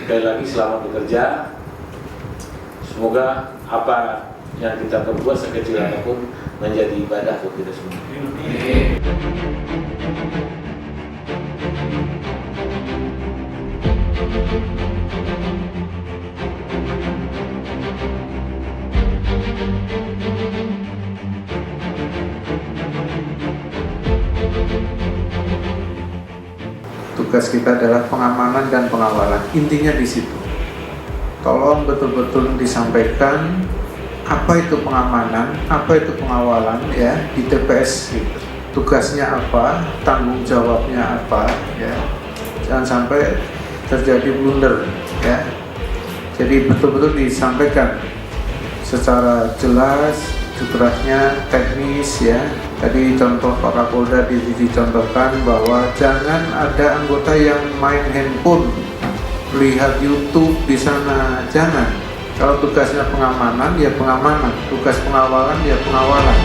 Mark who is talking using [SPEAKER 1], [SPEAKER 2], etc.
[SPEAKER 1] Sekali lagi selamat bekerja. Semoga apa yang kita perbuat sekecil apapun menjadi ibadah buat kita semua.
[SPEAKER 2] Tugas kita adalah pengamanan dan pengawalan. Intinya di situ. Tolong betul-betul disampaikan apa itu pengamanan, apa itu pengawalan ya di TPS. Tugasnya apa, tanggung jawabnya apa ya. Jangan sampai terjadi blunder ya. Jadi betul-betul disampaikan secara jelas, tugasnya teknis ya. Tadi contoh Pak Kapolda dicontohkan bahwa jangan ada anggota yang main handphone, lihat YouTube di sana, jangan. Kalau tugasnya pengamanan ya pengamanan, tugas pengawalan ya pengawalan.